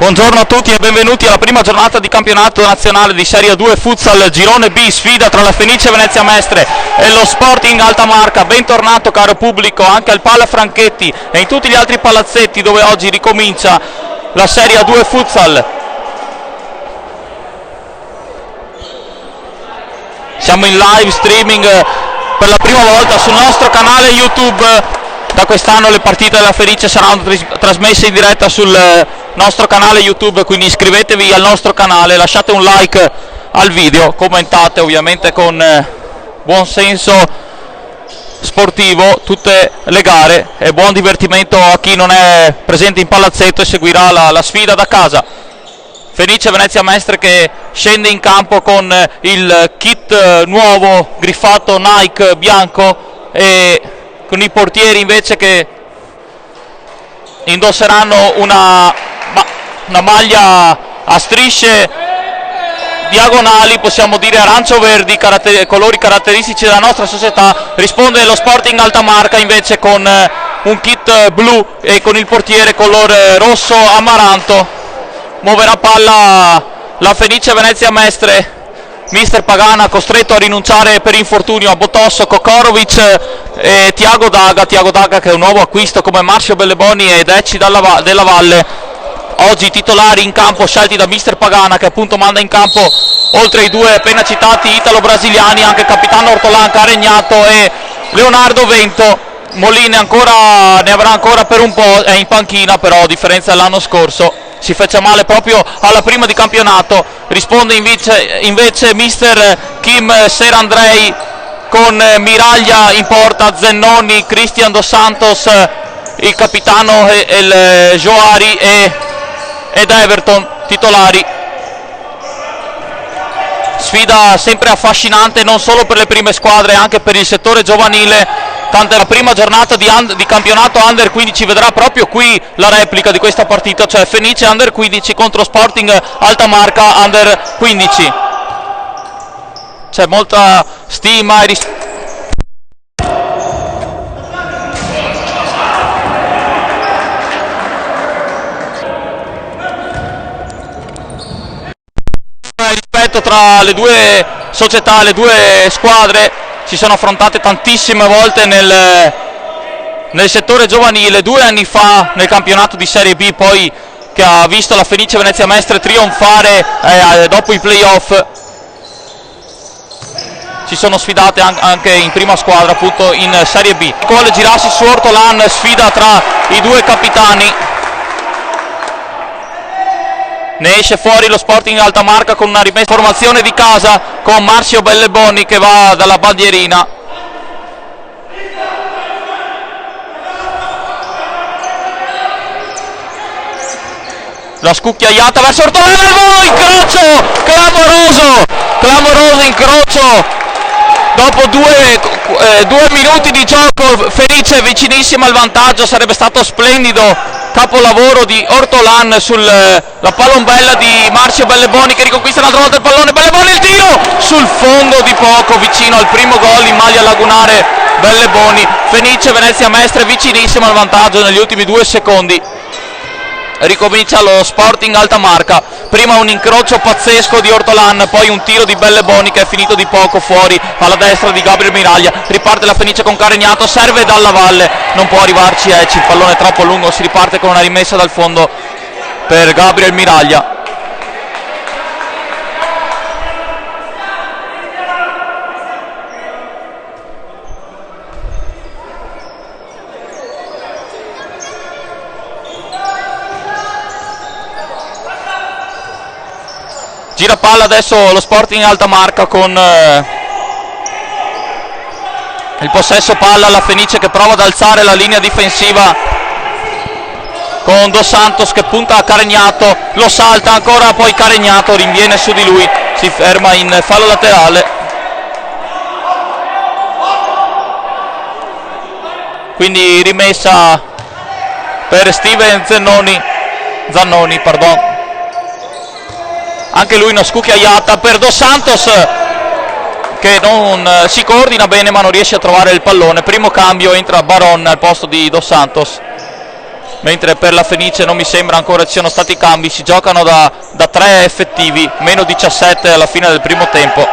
Buongiorno a tutti e benvenuti alla prima giornata di campionato nazionale di Serie 2 Futsal Girone B, sfida tra la Fenice Venezia Mestre e lo Sporting Altamarca. Bentornato caro pubblico anche al Pala Franchetti e in tutti gli altri palazzetti dove oggi ricomincia la Serie 2 Futsal. Siamo in live streaming per la prima volta sul nostro canale YouTube. Da quest'anno le partite della Fenice saranno trasmesse in diretta sul nostro canale YouTube, quindi iscrivetevi al nostro canale, lasciate un like al video, commentate ovviamente con buon senso sportivo tutte le gare e buon divertimento a chi non è presente in palazzetto e seguirà la sfida da casa. Fenice Venezia Mestre che scende in campo con il kit nuovo griffato Nike bianco e con i portieri invece che indosseranno una maglia a strisce diagonali, possiamo dire arancio-verdi, colori caratteristici della nostra società. Risponde lo Sporting Altamarca invece con un kit blu e con il portiere color rosso amaranto. Muoverà palla la Fenice Venezia Mestre. Mister Pagana costretto a rinunciare per infortunio a Botosso, Kokorovic e Tiago Daga che è un nuovo acquisto come Marcio Belleboni ed Ecci della Valle. Oggi titolari in campo scelti da Mister Pagana, che appunto manda in campo oltre ai due appena citati italo-brasiliani anche il capitano Ortolan Caregnato e Leonardo Vento. Molina ne avrà ancora per un po', è in panchina però a differenza dell'anno scorso. Si fece male proprio alla prima di campionato. Risponde invece mister Kim Serandrei con Miraglia in porta, Zennoni, Cristian Dos Santos, il capitano il Joari ed Everton titolari. Sfida sempre affascinante non solo per le prime squadre, anche per il settore giovanile. Tanto la prima giornata di campionato Under 15 vedrà proprio qui la replica di questa partita, cioè Fenice Under 15 contro Sporting Altamarca Under 15. C'è molta stima e rispetto tra le due società, le due squadre. Si sono affrontate tantissime volte nel settore giovanile, 2 anni fa nel campionato di Serie B, poi che ha visto la Fenice Venezia Mestre trionfare dopo i playoff. Si sono sfidate anche in prima squadra appunto in Serie B. Vuole girarsi su Ortolan, sfida tra i due capitani. Ne esce fuori lo Sporting Altamarca con una rimessa formazione di casa con Marcio Belleboni che va dalla bandierina. La scucchiaiata verso Ortolan al volo, incrocio clamoroso incrocio. Dopo due minuti di gioco Fenice vicinissima al vantaggio, sarebbe stato splendido capolavoro di Ortolan sulla pallombella di Marcio Belleboni che riconquista un'altra volta il pallone. Belleboni, il tiro sul fondo di poco, vicino al primo gol in maglia lagunare Belleboni. Fenice Venezia Mestre vicinissimo al vantaggio negli ultimi 2 secondi. Ricomincia lo Sporting Altamarca, prima un incrocio pazzesco di Ortolan, poi un tiro di Belleboni che è finito di poco fuori alla destra di Gabriel Miraglia. Riparte la Fenice con Caregnato, serve dalla valle, non può arrivarci Ecci, il pallone è troppo lungo, si riparte con una rimessa dal fondo per Gabriel Miraglia. Gira palla adesso lo Sporting Altamarca con il possesso palla, la Fenice che prova ad alzare la linea difensiva con Dos Santos che punta a Caregnato, lo salta ancora, poi Caregnato rinviene su di lui, si ferma in fallo laterale. Quindi rimessa per Steven Zannoni, pardon. Anche lui una scucchiaiata per Dos Santos che non si coordina bene ma non riesce a trovare il pallone. Primo cambio, entra Baron al posto di Dos Santos. mentre per la Fenice non mi sembra ancora ci siano stati cambi. Si giocano da 3 effettivi, meno 17 alla fine del primo tempo.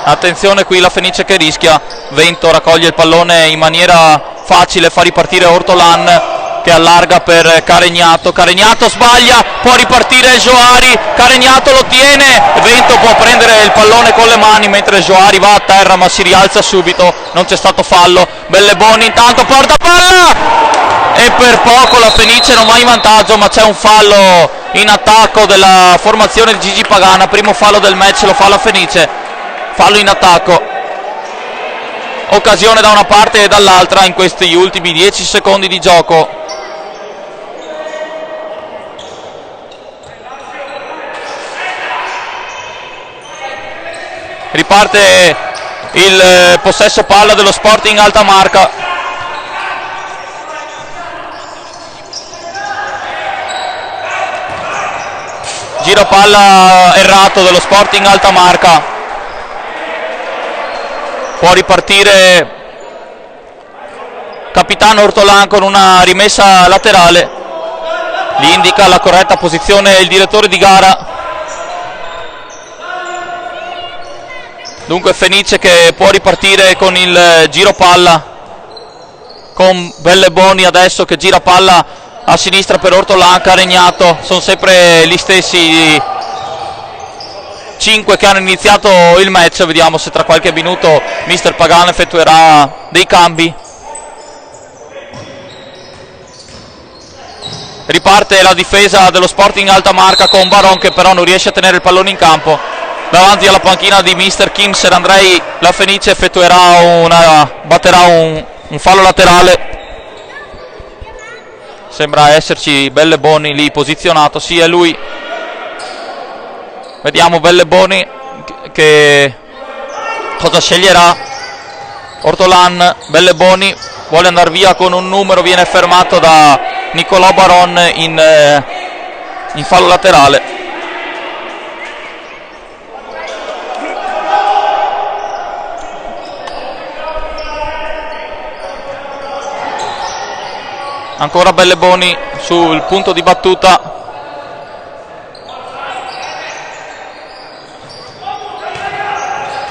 Attenzione qui la Fenice che rischia. Vento raccoglie il pallone in maniera facile, fa ripartire Ortolan che allarga per Caregnato. Caregnato sbaglia, può ripartire Joari, Caregnato lo tiene, Vento può prendere il pallone con le mani mentre Joari va a terra ma si rialza subito, non c'è stato fallo. Belleboni intanto porta palla e per poco la Fenice non va in vantaggio, ma c'è un fallo in attacco della formazione di Gigi Pagana. Primo fallo del match lo fa la Fenice, fallo in attacco. Occasione da una parte e dall'altra in questi ultimi 10 secondi di gioco. Riparte il possesso palla dello Sporting Alta Marca. Giro palla errato dello Sporting Alta Marca. Può ripartire capitano Ortolan con una rimessa laterale. Gli indica la corretta posizione il direttore di gara. Dunque Fenice che può ripartire con il giro palla, con Belleboni adesso che gira palla a sinistra per Ortolan. Caregnato, sono sempre gli stessi 5 che hanno iniziato il match. Vediamo se tra qualche minuto mister Pagano effettuerà dei cambi. Riparte la difesa dello Sporting Alta Marca con Baron che però non riesce a tenere il pallone in campo. Davanti alla panchina di mister Kim Serandrei la Fenice batterà un fallo laterale. Sembra esserci Belleboni lì posizionato, sì è lui. Vediamo Belleboni che cosa sceglierà. Ortolan, Belleboni vuole andare via con un numero, viene fermato da Nicolò Baron in fallo laterale. Ancora Belleboni sul punto di battuta.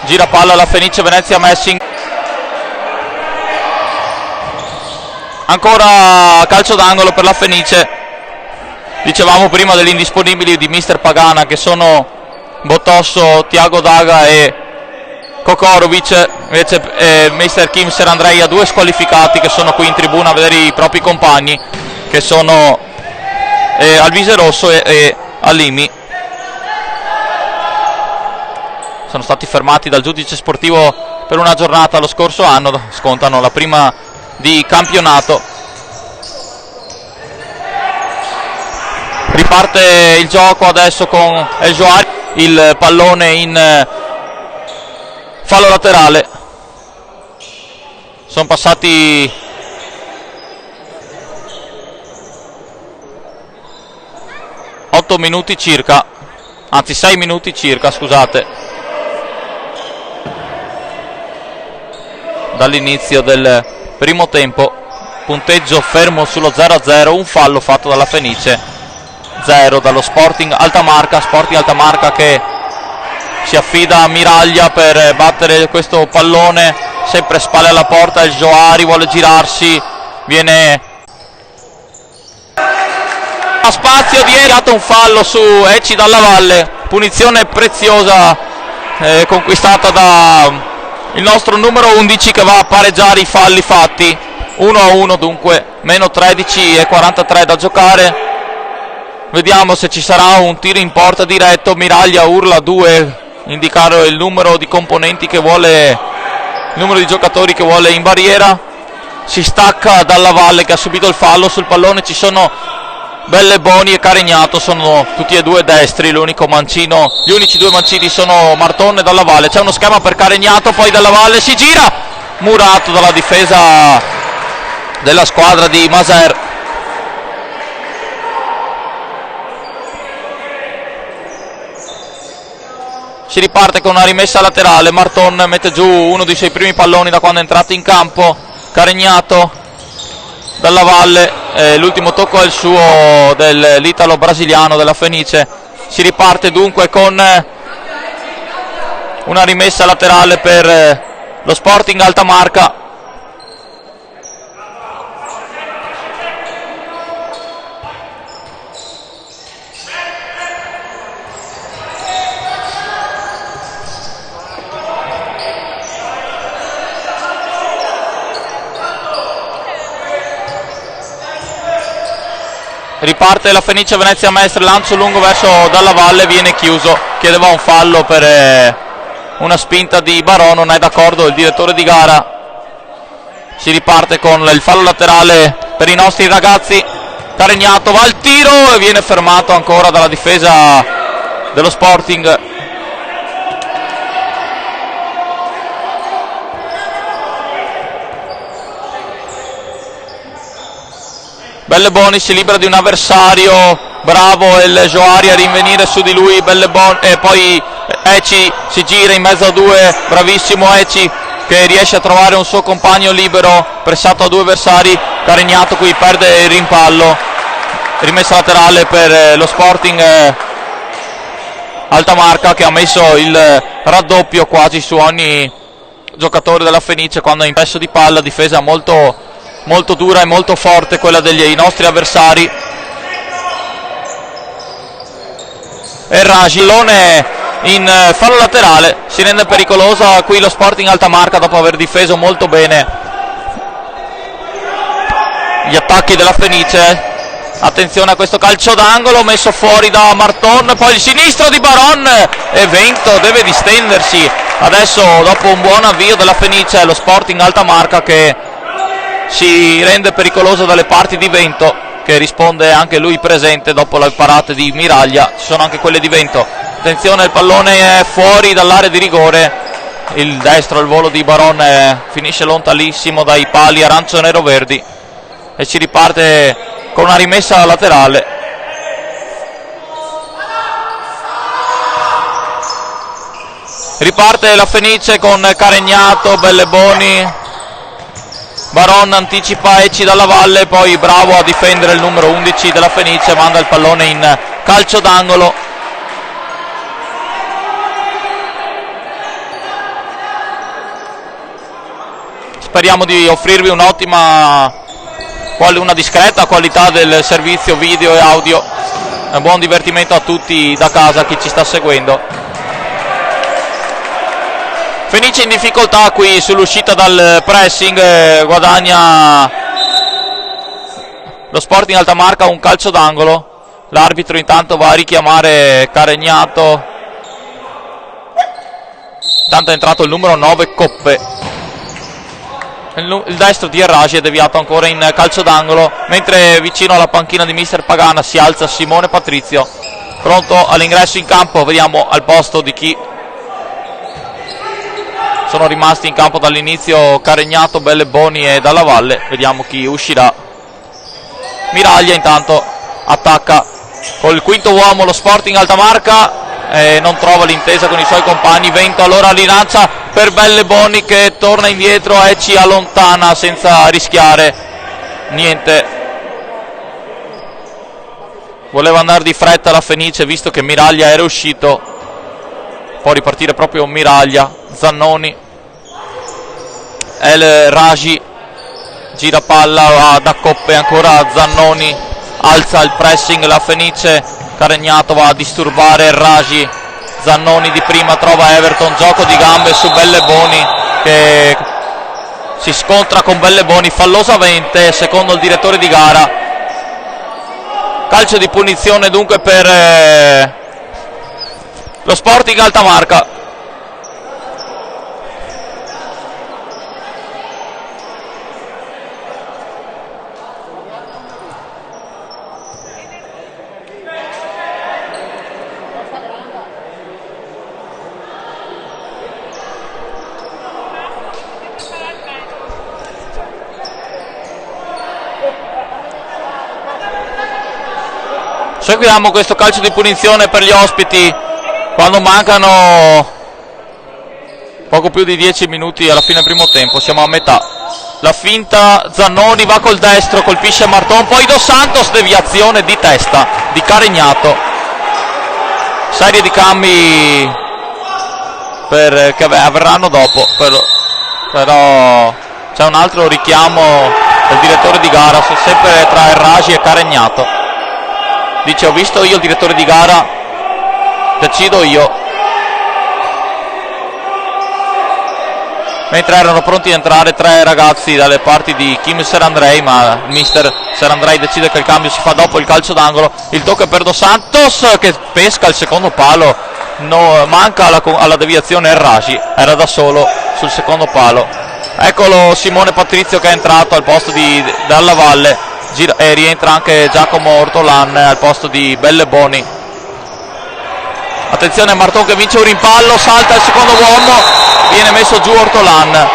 Gira palla alla Fenice, Venezia Messing. Ancora calcio d'angolo per la Fenice. Dicevamo prima degli indisponibili di mister Pagana che sono Botosso, Tiago Daga e Kokorovic. Invece mister Kim Serandrei ha 2 squalificati che sono qui in tribuna a vedere i propri compagni, che sono Alvise Rosso e Alimi. Sono stati fermati dal giudice sportivo per una giornata lo scorso anno, scontano la prima di campionato. Riparte il gioco adesso con El Joari, il pallone in fallo laterale. Sono passati 8 minuti circa, anzi 6 minuti circa, scusate, dall'inizio del primo tempo. Punteggio fermo sullo 0-0, un fallo fatto dalla Fenice, 0 dallo Sporting Alta Marca. Sporting Alta Marca che si affida a Miraglia per battere questo pallone, sempre spalle alla porta. Il Joari vuole girarsi, viene a spazio di un fallo su Ecci Dalla Valle, punizione preziosa conquistata da il nostro numero 11 che va a pareggiare i falli fatti. 1-1 dunque, meno 13 e 43 da giocare. Vediamo se ci sarà un tiro in porta diretto. Miraglia urla 2, indicare il numero di componenti che vuole, il numero di giocatori che vuole in barriera. Si stacca Dalla Valle che ha subito il fallo. Sul pallone ci sono Belleboni e Caregnato, sono tutti e due destri. L'unico mancino, gli unici 2 mancini sono Marton e Dalla Valle. C'è uno schema per Caregnato, poi Dalla Valle si gira, murato dalla difesa della squadra di Maser. Si riparte con una rimessa laterale. Marton mette giù uno dei suoi primi palloni da quando è entrato in campo. Caregnato dalla Valle, l'ultimo tocco è il suo, dell'italo brasiliano della Fenice. Si riparte dunque con una rimessa laterale per lo Sporting Altamarca. Riparte la Fenice Venezia Mestre, lancio lungo verso Dalla Valle, viene chiuso, chiedeva un fallo per una spinta di Barò, non è d'accordo il direttore di gara. Si riparte con il fallo laterale per i nostri ragazzi. Caregnato va al tiro e viene fermato ancora dalla difesa dello Sporting. Belleboni si libera di un avversario, bravo il Joari a rinvenire su di lui. Belleboni, e poi Eci si gira in mezzo a due, bravissimo Eci che riesce a trovare un suo compagno libero, pressato a due avversari. Caregnato qui perde il rimpallo, rimessa laterale per lo Sporting Altamarca, che ha messo il raddoppio quasi su ogni giocatore della Fenice quando è in possesso di palla. Difesa molto dura e molto forte quella dei nostri avversari. E Ragilone in fallo laterale, si rende pericolosa qui lo Sporting Altamarca dopo aver difeso molto bene gli attacchi della Fenice. Attenzione a questo calcio d'angolo messo fuori da Marton, poi il sinistro di Baron e Vento deve distendersi. Adesso dopo un buon avvio della Fenice è lo Sporting Altamarca che si rende pericoloso dalle parti di Vento, che risponde anche lui presente dopo le parate di Miraglia. Ci sono anche quelle di Vento. Attenzione, il pallone è fuori dall'area di rigore, il destro, il volo di Baron finisce lontanissimo dai pali arancio-nero-verdi e si riparte con una rimessa laterale. Riparte la Fenice con Caregnato, Belleboni. Baron anticipa Eci Dalla Valle, poi bravo a difendere il numero 11 della Fenice, manda il pallone in calcio d'angolo. Speriamo di offrirvi una discreta qualità del servizio video e audio. Buon divertimento a tutti da casa, chi ci sta seguendo. Fenice in difficoltà qui sull'uscita dal pressing, guadagna lo Sporting Altamarca un calcio d'angolo. L'arbitro intanto va a richiamare Caregnato. Intanto è entrato il numero 9 Coppe. Il destro di Erragi è deviato ancora in calcio d'angolo, mentre vicino alla panchina di mister Pagana si alza Simone Patrizio, pronto all'ingresso in campo. Vediamo al posto di chi sono rimasti in campo dall'inizio Caregnato, Belleboni e Dalla Valle. Vediamo chi uscirà. Miraglia intanto attacca col quinto uomo lo Sporting Altamarca e non trova l'intesa con i suoi compagni. Vento allora rilancia per Belleboni che torna indietro e ci allontana senza rischiare niente. Voleva andare di fretta la Fenice visto che Miraglia era uscito, può ripartire proprio Miraglia. Zannoni, El Ragi gira palla da Coppe, ancora Zannoni, alza il pressing la Fenice. Caregnato va a disturbare El Ragi. Zannoni di prima trova Everton, gioco di gambe su Belleboni che si scontra con Belleboni fallosamente secondo il direttore di gara. Calcio di punizione dunque per lo Sporting Altamarca. Seguiamo questo calcio di punizione per gli ospiti quando mancano poco più di 10 minuti alla fine del primo tempo. Siamo a metà. La finta, Zannoni va col destro, colpisce Marton, poi Dos Santos, deviazione di testa di Caregnato. Serie di cambi che avverranno dopo, però c'è un altro richiamo del direttore di gara, sempre tra Erragi e Caregnato. Dice: ho visto io il direttore di gara, decido io. Mentre erano pronti ad entrare 3 ragazzi dalle parti di Kim Serandrei, ma il mister Serandrei decide che il cambio si fa dopo il calcio d'angolo. Il tocco è per Dos Santos che pesca il secondo palo, manca alla deviazione Erragi, era da solo sul secondo palo. Eccolo Simone Patrizio che è entrato al posto di Dalla Valle, e rientra anche Giacomo Ortolan al posto di Belleboni. Attenzione, Marton che vince un rimpallo, salta il secondo uomo, viene messo giù Ortolan,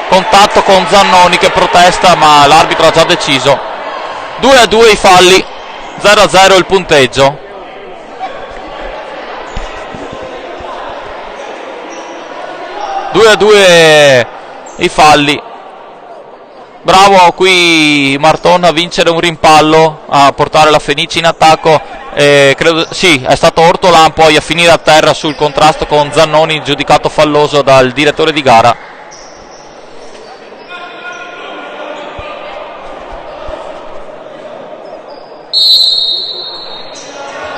contatto con Zannoni che protesta, ma l'arbitro ha già deciso. 2-2 i falli, 0-0 il punteggio. I falli. Bravo qui Marton a vincere un rimpallo, a portare la Fenice in attacco. Credo sì, è stato Ortolan poi a finire a terra sul contrasto con Zannoni, giudicato falloso dal direttore di gara.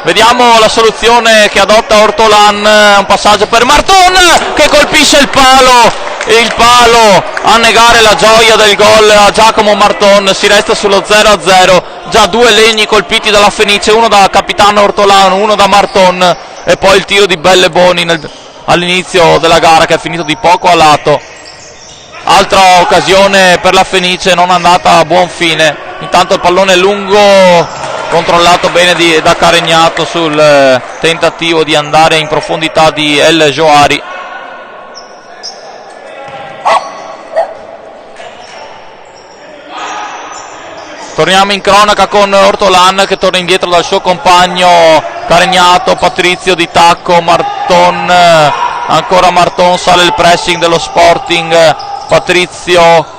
Vediamo la soluzione che adotta Ortolan, un passaggio per Marton che colpisce il palo a negare la gioia del gol a Giacomo Marton. Si resta sullo 0-0, già 2 legni colpiti dalla Fenice, uno da capitano Ortolan, uno da Marton, e poi il tiro di Belleboni all'inizio della gara che è finito di poco a lato. Altra occasione per la Fenice non andata a buon fine. Intanto il pallone lungo controllato bene da Caregnato sul tentativo di andare in profondità di El Joari. Torniamo in cronaca con Ortolan che torna indietro dal suo compagno Caregnato, Patrizio di tacco, Marton, ancora Marton, sale il pressing dello Sporting, Patrizio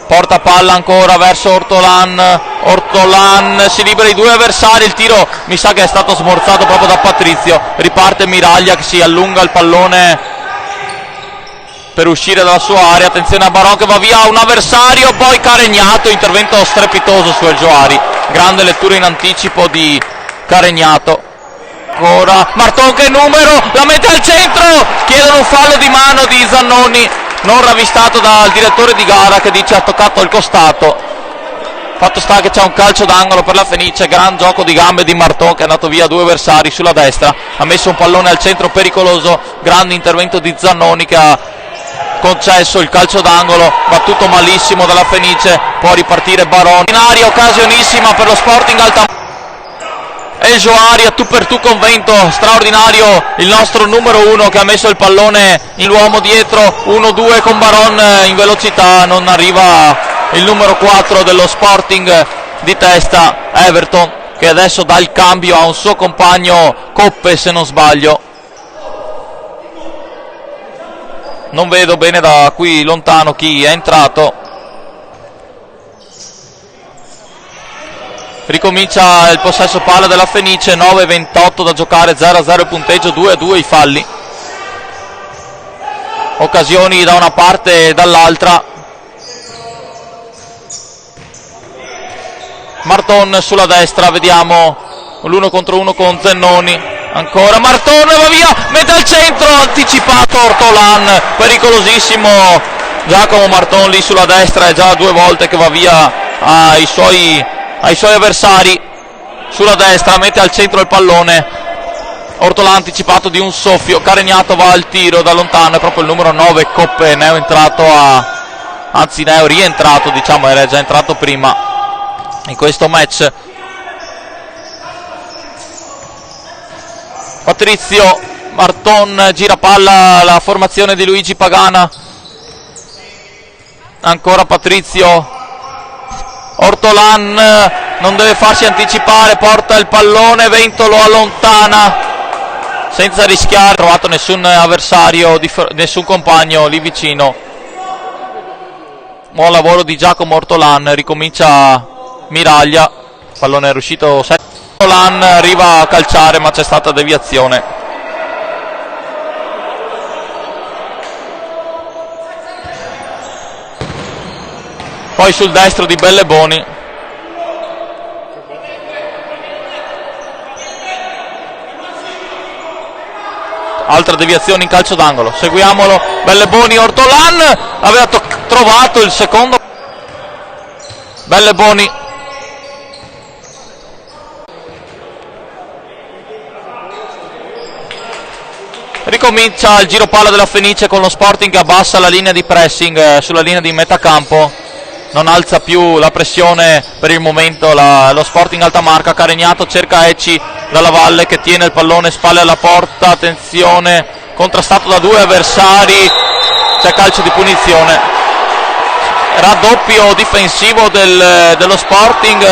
porta palla ancora verso Ortolan, Ortolan si libera i 2 avversari, il tiro mi sa che è stato smorzato proprio da Patrizio, riparte Miraglia che si allunga il pallone per uscire dalla sua area. Attenzione a Baron che va via un avversario, poi Caregnato, intervento strepitoso su El Joari, grande lettura in anticipo di Caregnato. Ancora Marton che numero, la mette al centro, chiedono un fallo di mano di Zannoni, non ravvistato dal direttore di gara che dice ha toccato il costato. Fatto sta che c'è un calcio d'angolo per la Fenice, gran gioco di gambe di Marton che è andato via 2 avversari sulla destra, ha messo un pallone al centro pericoloso, grande intervento di Zannoni che ha concesso il calcio d'angolo, battuto malissimo dalla Fenice, può ripartire Baron. Occasionissima per lo Sporting Altamont. El Joari a tu per tu con vento straordinario, il nostro numero 1 che ha messo il pallone in l'uomo dietro, 1-2 con Baron in velocità, non arriva il numero 4 dello Sporting di testa, Everton, che adesso dà il cambio a un suo compagno Coppe se non sbaglio. Non vedo bene da qui lontano chi è entrato. Ricomincia il possesso palla della Fenice, 9:28 da giocare, 0-0 il punteggio, 2-2 i falli. Occasioni da una parte e dall'altra. Marton sulla destra, vediamo l'1 contro 1 con Zannoni. Ancora Marton, va via, mette al centro, anticipato Ortolan, pericolosissimo Giacomo Marton lì sulla destra, è già 2 volte che va via ai suoi avversari. Sulla destra mette al centro il pallone, Ortolan anticipato di un soffio, Caregnato va al tiro da lontano, è proprio il numero 9 Coppe, rientrato, diciamo, era già entrato prima in questo match. Patrizio, Marton, gira palla, la formazione di Luigi Pagana, ancora Patrizio, Ortolan non deve farsi anticipare, porta il pallone, Vento lo allontana senza rischiare, non ha trovato nessun avversario, nessun compagno lì vicino. Buon lavoro di Giacomo Ortolan, ricomincia Miraglia, il pallone è riuscito, Ortolan arriva a calciare ma c'è stata deviazione. Poi sul destro di Belleboni, altra deviazione in calcio d'angolo, seguiamolo, Belleboni, Ortolan aveva trovato il secondo, Belleboni, ricomincia il giro palla della Fenice con lo Sporting che abbassa la linea di pressing sulla linea di metacampo. Non alza più la pressione per il momento lo Sporting Altamarca. Caregnato cerca Ecci dalla Valle che tiene il pallone spalle alla porta, attenzione, contrastato da due avversari, c'è calcio di punizione, raddoppio difensivo dello Sporting,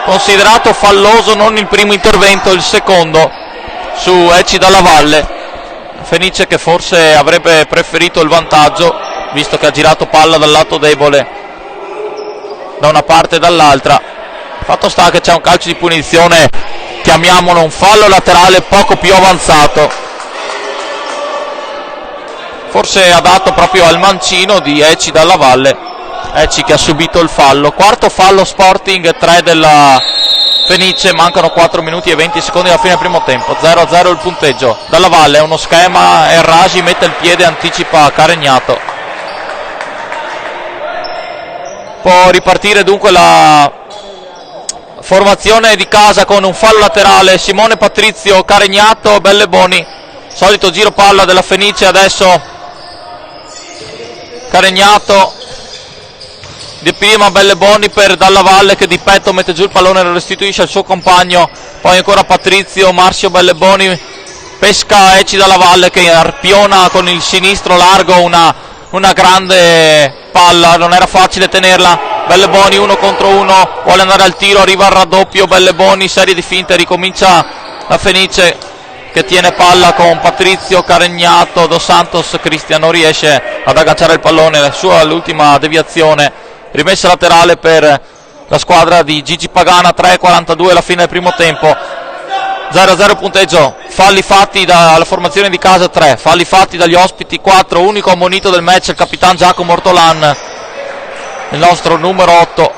considerato falloso non il primo intervento, il secondo su Ecci dalla Valle. Fenice che forse avrebbe preferito il vantaggio, visto che ha girato palla dal lato debole da una parte e dall'altra. Fatto sta che c'è un calcio di punizione, chiamiamolo un fallo laterale poco più avanzato, forse ha dato proprio al mancino di Ecci dalla Valle, Ecci che ha subito il fallo. Quarto fallo Sporting, 3 della Fenice, mancano 4 minuti e 20 secondi alla fine del primo tempo, 0-0 il punteggio. Dalla Valle è uno schema, Erragi mette il piede, anticipa Caregnato. Può ripartire dunque la formazione di casa con un fallo laterale, Simone Patrizio, Caregnato, Belleboni, solito giro palla della Fenice, adesso Caregnato, di prima Belleboni per Dalla Valle che di petto mette giù il pallone e lo restituisce al suo compagno, poi ancora Patrizio, Marzio Belleboni, pesca Ecci Dalla Valle che arpiona con il sinistro largo una grande palla, non era facile tenerla. Belleboni 1 contro 1, vuole andare al tiro, arriva al raddoppio Belleboni, serie di finte, ricomincia la Fenice che tiene palla con Patrizio, Caregnato, Dos Santos, Cristian non riesce ad agganciare il pallone, l'ultima deviazione, rimessa laterale per la squadra di Gigi Pagana, 3:42 alla fine del primo tempo, 0-0 punteggio. Falli fatti dalla formazione di casa 3, falli fatti dagli ospiti 4, unico ammonito del match il capitano Giacomo Ortolan, il nostro numero 8.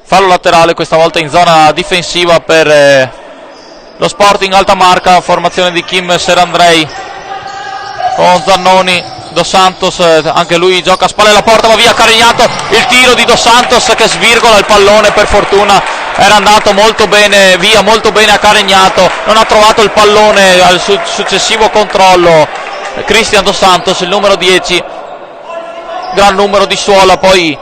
Fallo laterale questa volta in zona difensiva per lo Sporting Altamarca, formazione di Kim Serandrei con Zannoni, Dos Santos, anche lui gioca a spalle alla porta, va via Caregnato, il tiro di Dos Santos che svirgola il pallone, per fortuna era andato molto bene, via molto bene a Caregnato, non ha trovato il pallone al successivo controllo Cristian Dos Santos, il numero 10, gran numero di suola, poi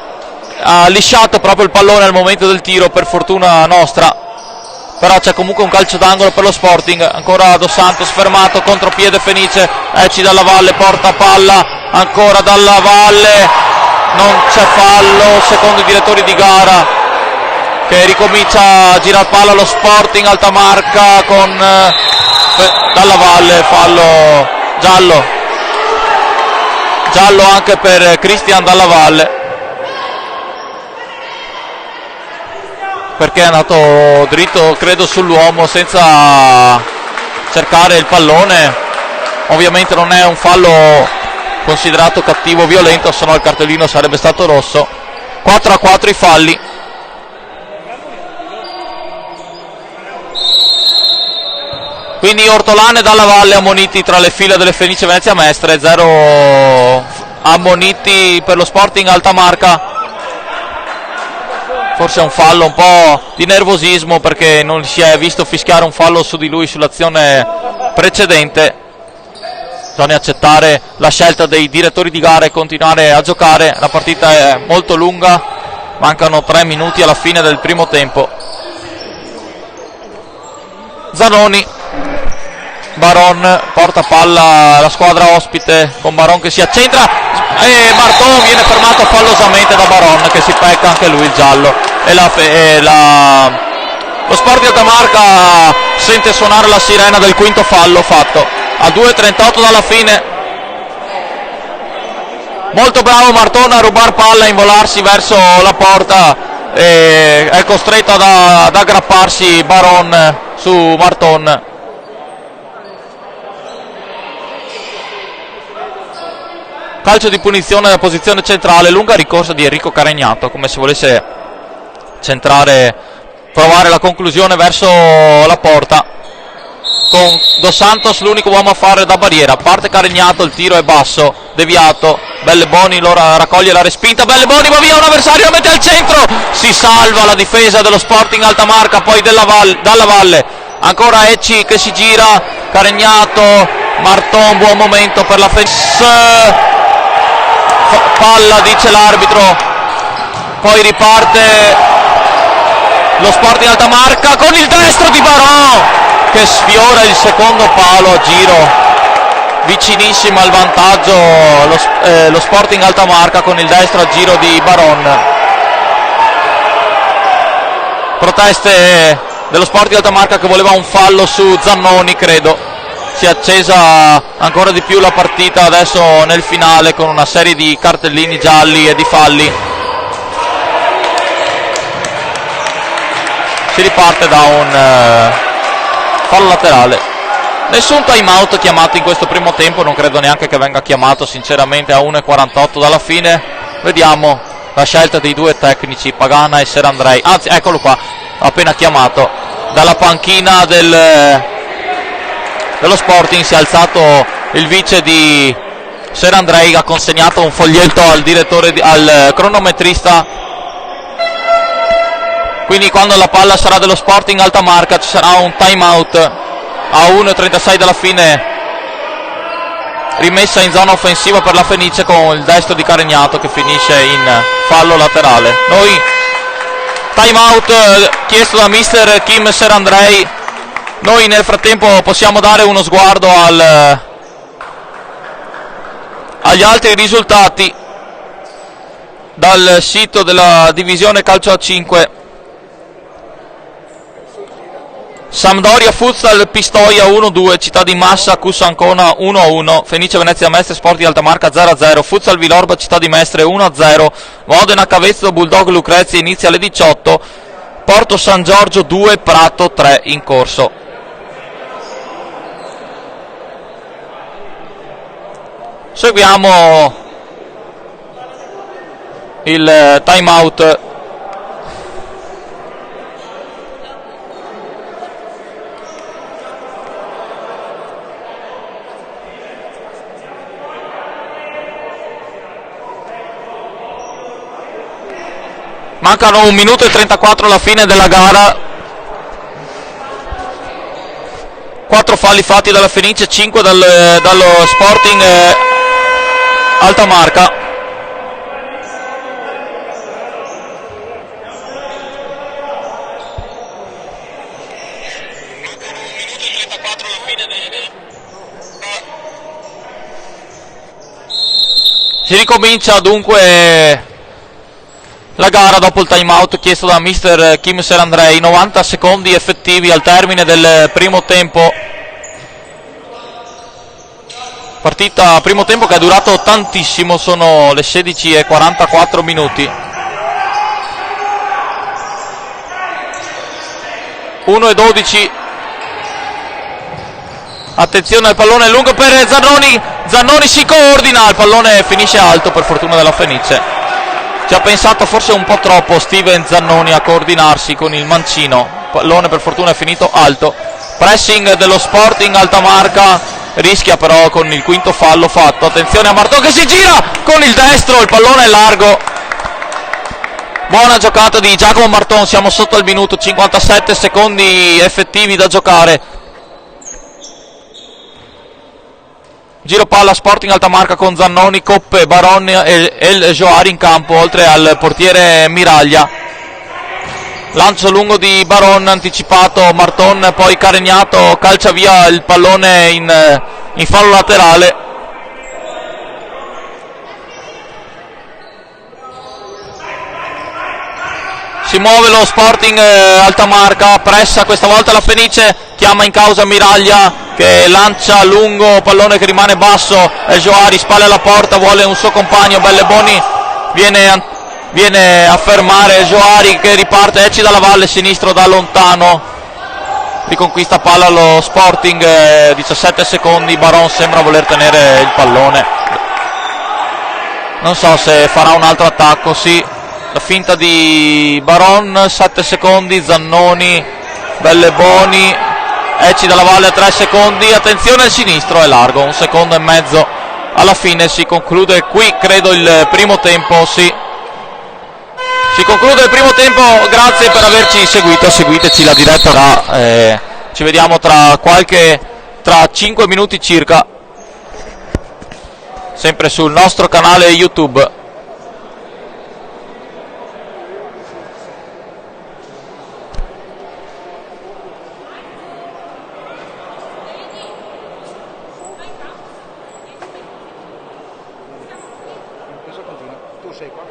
ha lisciato proprio il pallone al momento del tiro, per fortuna nostra, però c'è comunque un calcio d'angolo per lo Sporting. Ancora Dos Santos fermato, contropiede Fenice, Ecci Dalla Valle, porta palla, ancora Dalla Valle, non c'è fallo secondo i direttori di gara, che ricomincia a girare palla lo Sporting Altamarca con Dalla Valle, fallo giallo anche per Cristian Dalla Valle, perché è andato dritto credo sull'uomo senza cercare il pallone. Ovviamente non è un fallo considerato cattivo, violento, se no il cartellino sarebbe stato rosso. 4-4 i falli. Quindi Ortolan e Dalla Valle ammoniti tra le file delle Fenice Venezia Mestre, 0 ammoniti per lo Sporting Altamarca. Forse è un fallo, un po' di nervosismo perché non si è visto fischiare un fallo su di lui sull'azione precedente. Bisogna accettare la scelta dei direttori di gara e continuare a giocare. La partita è molto lunga, mancano 3 minuti alla fine del primo tempo. Zanoni Baron porta palla alla squadra ospite con Baron che si accentra e Marton viene fermato fallosamente da Baron che si pecca anche lui il giallo e lo Sporting Altamarca sente suonare la sirena del quinto fallo fatto a 2:38 dalla fine. Molto bravo Marton a rubar palla e involarsi verso la porta, e è costretto ad aggrapparsi Baron su Marton. Calcio di punizione nella posizione centrale, lunga ricorsa di Enrico Caregnato come se volesse provare la conclusione verso la porta, con Dos Santos l'unico uomo a fare da barriera. Parte Caregnato, il tiro è basso, deviato, Belleboni lo raccoglie la respinta, Belleboni va via un avversario, mette al centro, si salva la difesa dello Sporting Altamarca, poi dalla Valle, ancora Ecci che si gira, Caregnato, Marton, buon momento per la palla dice l'arbitro, poi riparte lo Sporting Altamarca con il destro di Baron che sfiora il secondo palo a giro, vicinissimo al vantaggio lo Sporting Altamarca con il destro a giro di Baron. Proteste dello Sporting Altamarca che voleva un fallo su Zannoni, credo. Si è accesa ancora di più la partita adesso nel finale con una serie di cartellini gialli e di falli. Si riparte da un fallo laterale. Nessun time out chiamato in questo primo tempo, non credo neanche che venga chiamato sinceramente a 1:48 dalla fine. Vediamo la scelta dei due tecnici, Pagana e Serandrei, anzi eccolo qua, appena chiamato dalla panchina dello Sporting. Si è alzato il vice di Serandrei, ha consegnato un foglietto al direttore, al cronometrista. Quindi quando la palla sarà dello Sporting Altamarca ci sarà un time out a 1:36 dalla fine, rimessa in zona offensiva per la Fenice con il destro di Caregnato che finisce in fallo laterale. Noi time out chiesto da mister Kim Serandrei. Noi nel frattempo possiamo dare uno sguardo agli altri risultati dal sito della divisione calcio a 5. Sampdoria Futsal Pistoia 1-2, Città di Massa Cus Ancona 1-1, Fenice Venezia Mestre Sporting Altamarca 0-0, Futsal Vilorba Città di Mestre 1-0, Modena Cavezzo Bulldog Lucrezia inizia alle 18, Porto San Giorgio 2, Prato 3 in corso. Seguiamo il time out mancano 1 minuto e 34 alla fine della gara. 4 falli fatti dalla Fenice, 5 dallo Sporting Altamarca. Si ricomincia dunque la gara dopo il time out chiesto da mister Kim Serandrei. 90 secondi effettivi al termine del primo tempo. Partita primo tempo che è durato tantissimo, sono le 16:44 minuti. 1:12. Attenzione al pallone lungo per Zannoni. Zannoni si coordina, il pallone finisce alto per fortuna della Fenice. Ci ha pensato forse un po' troppo Steven Zannoni a coordinarsi con il mancino. Il pallone per fortuna è finito alto. Pressing dello Sporting Altamarca. Rischia però con il quinto fallo fatto. Attenzione a Marton che si gira con il destro, il pallone è largo. Buona giocata di Giacomo Marton, siamo sotto il minuto, 57 secondi effettivi da giocare. Giro palla Sporting Altamarca con Zannoni, Coppe, Baron e El Joari in campo, oltre al portiere Miraglia. lancio lungo di Baron, anticipato Marton, poi Caregnato calcia via il pallone in fallo laterale. Si muove lo Sporting Altamarca, pressa questa volta la Fenice, chiama in causa Miraglia che lancia lungo, pallone che rimane basso, Joari spalle alla porta, vuole un suo compagno, Belleboni viene a fermare Joari che riparte, Ecci dalla valle, sinistro da lontano, riconquista palla lo Sporting, 17 secondi, Baron sembra voler tenere il pallone, non so se farà un altro attacco, sì. La finta di Baron, 7 secondi, Zannoni, Belleboni, Ecci dalla valle a 3 secondi, attenzione al sinistro, è largo, 1 secondo e mezzo, alla fine si conclude qui, credo il primo tempo, sì. Si conclude il primo tempo, grazie per averci seguito, seguiteci, la diretta ci vediamo tra 5 minuti circa, sempre sul nostro canale YouTube. Tu sei qua.